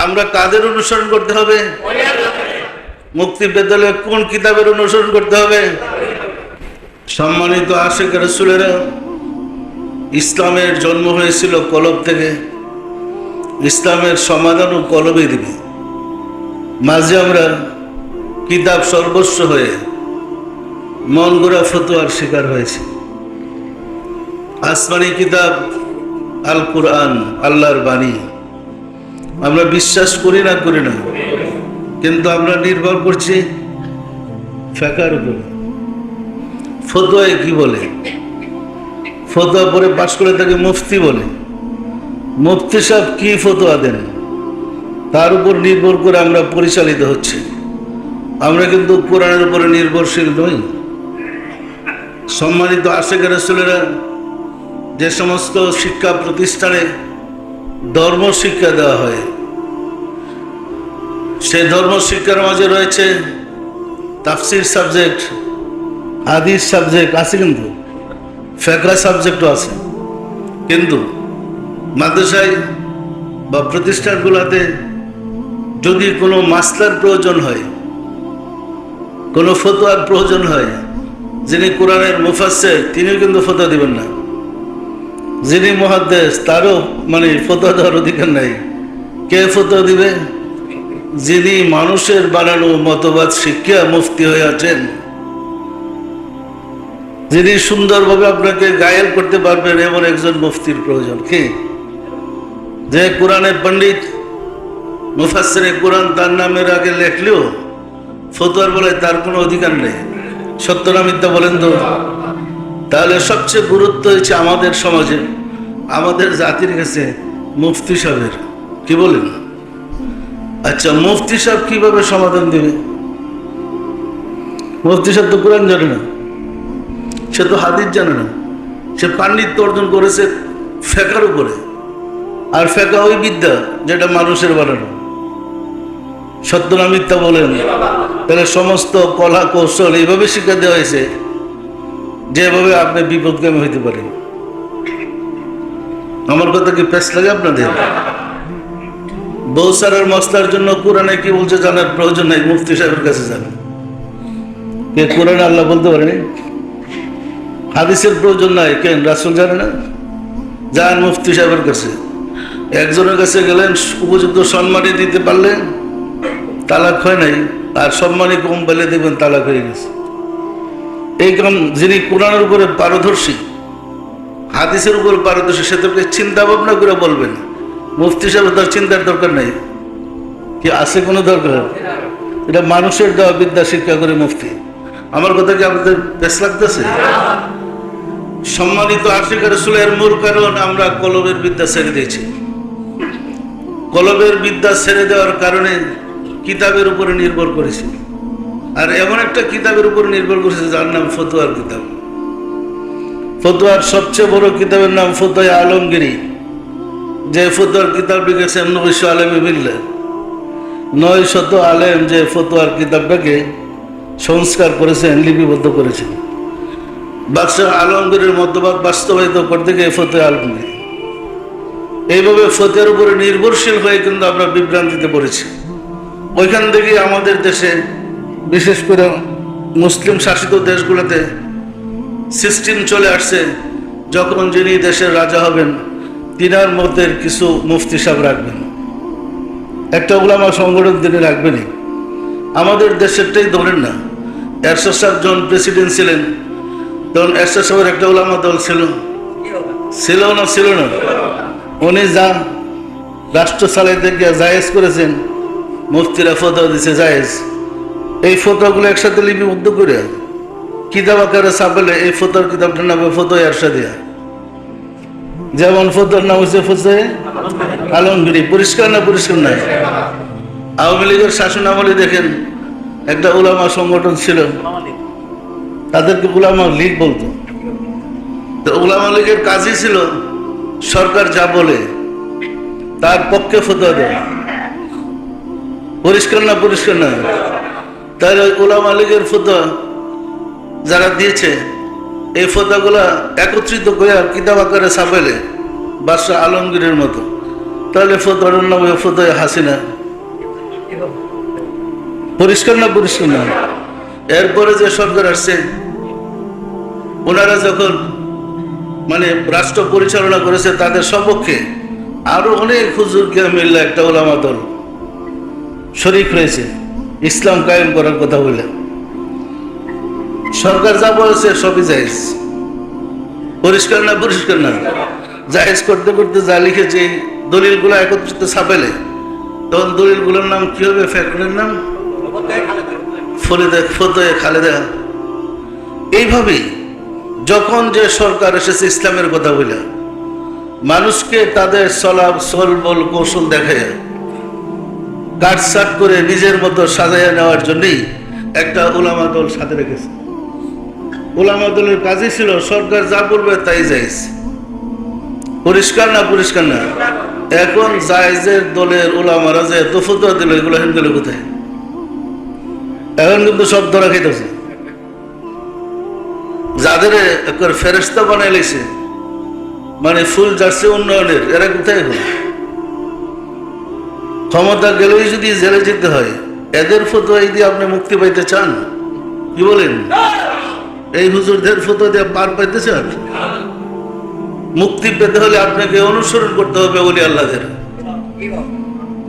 আমরা কাদের অনুসরণ করতে হবে? মুক্তি পেতে হলে কোন কিতাবের অনুসরণ করতে হবে? সম্মানিত আশিক রাসূলেরা, ইসলামের জন্ম হয়েছিল কলব থেকে। ইসলামের সমাধানও কলবে দিবে। মাঝে আমরা কিতাব সর্বস্ব হয়ে মন গড়া ফতোয়ার শিকার হয়েছে। আসমানি কিতাব আল কুরআন, আল্লাহর বাণী, আমরা বিশ্বাস করি না, কিন্তু আমরা নির্ভর করছি ফিকহের উপরে। ফতোয়ায় কি বলে? ফতোয়া পরে পাশ করে তাকে মুফতি বলে। মুফতি সাহেব কি ফতোয়া দেন, তার উপর নির্ভর করে আমরা পরিচালিত হচ্ছে। আমরা কিন্তু কোরআনের উপরে নির্ভরশীল নই। সম্মানিত আশিক রাসূলেরা, যে সমস্ত শিক্ষা প্রতিষ্ঠানে ধর্ম শিক্ষা দেওয়া হয়, সেই ধর্ম শিক্ষার মাঝে রয়েছে তাফসির সাবজেক্ট, হাদিস সাবজেক্ট আছে, কিন্তু ফিকহ সাবজেক্টও আছে। কিন্তু মাদ্রাসায় বা প্রতিষ্ঠানগুলোতে যদি কোনো মাসলার প্রয়োজন হয়, কোনো ফতোয়ার প্রয়োজন হয়, যিনি কোরআনের মুফাসসির তিনিও কিন্তু ফতোয়া দিবেন না। যিনি মুহাদ্দিস তারও ফতোয়া দেওয়ার অধিকার নাই। কে ফতোয়া দিবে? যিনি মানুষের বানানো মতবাদ শিক্ষা মুফতি হয়ে আছেন, যিনি সুন্দরভাবে আপনাকে গায়েল করতে পারবেন, এমন একজন মুফতির প্রয়োজন। কি? যে কোরআনের পণ্ডিত, মুফাসসিরে কোরআন তার নামের আগে লেখলেও ফতোয়ার বলে তার কোনো অধিকার নেই। সত্য না মিথ্যা বলেন তো? তাহলে সবচেয়ে গুরুত্ব হচ্ছে আমাদের সমাজে, আমাদের জাতির কাছে মুফতি সাহেবের। কি বলেন? আচ্ছা, মুফতি সাহেব কিভাবে সমাধান দেবে? মুফতি সাহেব তো কোরআন জানে না, সে তো হাদিস জানে না, সে পাণ্ডিত্য অর্জন করেছে ফিকহের উপরে। আর ফিকহ ওই বিদ্যা যেটা মানুষের বানানো। সত্য না মিথ্যা বলেন? তাহলে সমস্ত কলা কৌশল এইভাবে শিক্ষা দেওয়া হয়েছে যেভাবে আপনি বিপদগামী হইতে পারেন। আমার কথা কি পেশ লাগে আপনাদের? বউ সারার মশলার জন্য কোরআনে কি বলছে জানার প্রয়োজন নাই, মুফতি সাহেবের কাছে যান। কে কোরআনে আল্লাহ বলতে পারেনি? হাদিসের প্রয়োজন নাই, কেন রাসূল জানে না? যান মুফতি সাহেবের কাছে। একজনের কাছে গেলেন, উপযুক্ত সম্মানী দিতে পারলেন, তালাক হয় নাই। আর সম্মানী কম পেলে দেখবেন তালাক হয়ে গেছে। এই কারণ যিনি কোরআনের উপরে পারদর্শী, হাদিসের উপর পারদর্শী, সে তো চিন্তা ভাবনা করে বলবেন। মুফতি সাহেব তার চিন্তার দরকার নেই। কি আছে কোনো দরকার? এটা মানুষের দেওয়া বিদ্যা শিক্ষা করে মুফতি। আমার কথা কি আপনাদের বেশ লাগতেছে? সম্মানিত আশিক রাসূলের মূল কারণ আমরা কলবের বিদ্যা ছেড়ে দিয়েছি। কলবের বিদ্যা ছেড়ে দেওয়ার কারণে কিতাবের উপরে নির্ভর করেছি। আর এমন একটা কিতাবের উপর নির্ভর করেছে যার নাম ফতোয়ার কিতাব। ফতোয়ার সবচেয়ে বড় কিতাবের নাম ফতোয়া আলমগীরি। যে ফতোয়ার কিতাব লিখেছেন 900 আলেমে মিললে, 900 আলেম যে ফতোয়ার কিতাবটাকে সংস্কার করেছেন, লিপিবদ্ধ করেছেন। বাদশাহ আলমগীরের মতবাদ বাস্তবায়িত করতে গিয়ে ফতোয়া আলমগীরি। এইভাবে ফতোয়ার উপরে নির্ভরশীল হয়ে কিন্তু আমরা বিভ্রান্তিতে পড়েছি। ওইখান থেকে আমাদের দেশে, বিশেষ করে মুসলিম শাসিত দেশগুলোতে সিস্টেম চলে আসছে, যখন যিনি দেশের রাজা হবেন তিনার মতের কিছু মুফতি সাহেব রাখবেন, একটা উলামা সংগঠন তিনি রাখবেনই। আমাদের দেশেরটাই ধরেন না, এরশাদ সাহেব যখন প্রেসিডেন্ট ছিলেন তখন এরশাদ সাহেবের একটা উলামা দল ছিল না? উনি যা রাষ্ট্র চালাইতে গিয়ে জায়েজ করেছেন, মুফতিরা ফতোয়া দিছে জায়েজ। এই ফতোয়াগুলো একসাথে লিপিবদ্ধ করে কিতাব আকারে ছাপালে এই ফতোয়ার কিতাবটার নাম ফতোয়া এরশাদিয়া। যেমন ফতোয়ার নাম হচ্ছে ফতোয়া আলমগীরি। পরিষ্কার না? পরিষ্কার নাই? আওয়ামী লীগের শাসন আমলে দেখেন একটা উলামা সংগঠন ছিল, তাদেরকে উলামা লীগ বলতো। তো উলামা লীগের কাজই ছিল সরকার যা বলে তার পক্ষে ফতোয়া দেওয়া। পরিষ্কার না? পরিষ্কার না? তাহলে উলামা লীগের ফতোয়া যারা দিয়েছে, এই ফতোয়াগুলা একত্রিত করে কিতাব আকারে ছাপাইলে বাদশাহ আলমগীরের মতো, তাহলে ফতোয়ার নাম ফতোয়া হাসিনা। পরিষ্কার না পরিষ্কার না? এরপরে যে সরকার আসছে, ওনারা যখন রাষ্ট্র পরিচালনা করেছে, তাদের সপক্ষে আরো অনেক হুজুরকে মিল্লা একটা ওলামা দল শরীক হয়েছে ইসলাম কায়েম করার কথা বলে। সরকার যা বলেছে সবই জায়েজ। পরিষ্কার না পরিষ্কার না? জায়েজ করতে করতে যা লিখেছে, দলিলগুলো একত্রিত ছাপাইলে তখন দলিলগুলোর নাম কি হবে? ফ্যাক্টরির নাম ফতোয়া খালেদা। এইভাবেই যখন যে সরকার এসেছে ইসলামের কথা বলে, মানুষকে তাদের সলবল কৌশল দেখায় কাটসাট করে নিজের মতো সাজাইয়া নেওয়ার জন্যই একটা উলামা দল সাথে রেখেছে। উলামা দলের কাজই ছিল সরকার যা বলবে তাই জায়েজ। পরিষ্কার না পরিষ্কার না? এখন জায়েজের দলের উলামারা যে এত ফতোয়া দিল, এগুলো হেন গেল কোথায়? এখন কিন্তু সব ধরা খাইতেছে। যাদের একবার ফেরেশতা বানাই লেছে, ফুল যাচ্ছে উন্নয়নের, এরা কোথায় হল? ক্ষমতা গেলেই যদি জেলে যেতে হয়, এদের ফতোয়া দিয়ে আপনি মুক্তি পাইতে চান? কি বলেন? এই হুজুরদের ফতোয়া দিয়ে পার পাইতে চান? মুক্তি পেতে হলে আপনাকে অনুসরণ করতে হবে ওলি আল্লাহদের।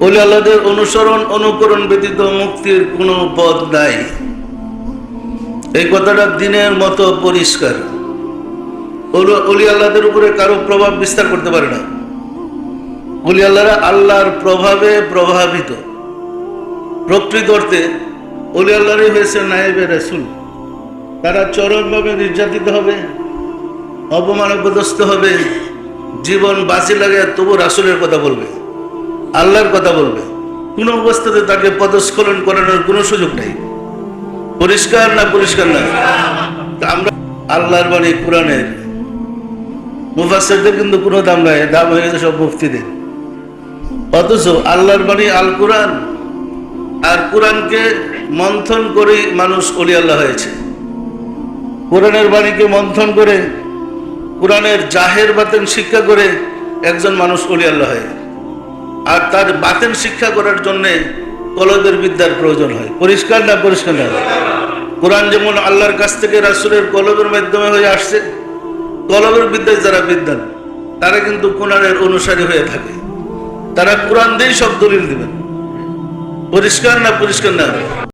ওলি আল্লাহদের অনুসরণ অনুকরণ ব্যতীত মুক্তির কোনো পথ নাই। এই কথাটা দিনের মতো পরিষ্কার। ওলি আল্লাহদের উপরে কারো প্রভাব বিস্তার করতে পারে না। ওলি আল্লাহরা আল্লাহর প্রভাবে প্রভাবিত। প্রকৃত অর্থে ওলি আল্লাহরই হয়েছে নায়েবে রাসূল। তারা চরমভাবে নির্যাতিত হবে, অপমানগ্রস্ত হবে, জীবন বাঁচি লাগে, তবু রাসূলের কথা বলবে, আল্লাহর কথা বলবে। কোনো অবস্থাতে তাকে পদস্খলন করানোর কোনো সুযোগ নেই। পরিষ্কার না পরিষ্কার না? আমরা আল্লাহর বাণী কোরআনের মুফাসসিরদের কিন্তু কোনো দাম নাই, দাম হয়ে গেছে সব মুফতিদের। অথচ আল্লাহর বাণী আল কোরআন, আর কোরআনকে মন্থন করে মানুষ ওলি আল্লাহ হয়েছে। কোরআনের বাণীকে মন্থন করে, কোরআনের জাহের বাতেন শিক্ষা করে একজন মানুষ ওলি আল্লাহ হয়। আর তার বাতেন শিক্ষা করার জন্য কলবের বিদ্যার প্রয়োজন হয়। পরিষ্কার না পরিষ্কার না? কোরআন যেমন আল্লাহর কাছ থেকে রাসূলের কলবের মাধ্যমে হয়ে আসছে, কলবের বিদ্যায় যারা বিদ্যান তারা কিন্তু কোরআনের অনুসারী হয়ে থাকে। তারা কোরআন দিয়েই সব দলিল দিবেন। পরিষ্কার না পরিষ্কার না?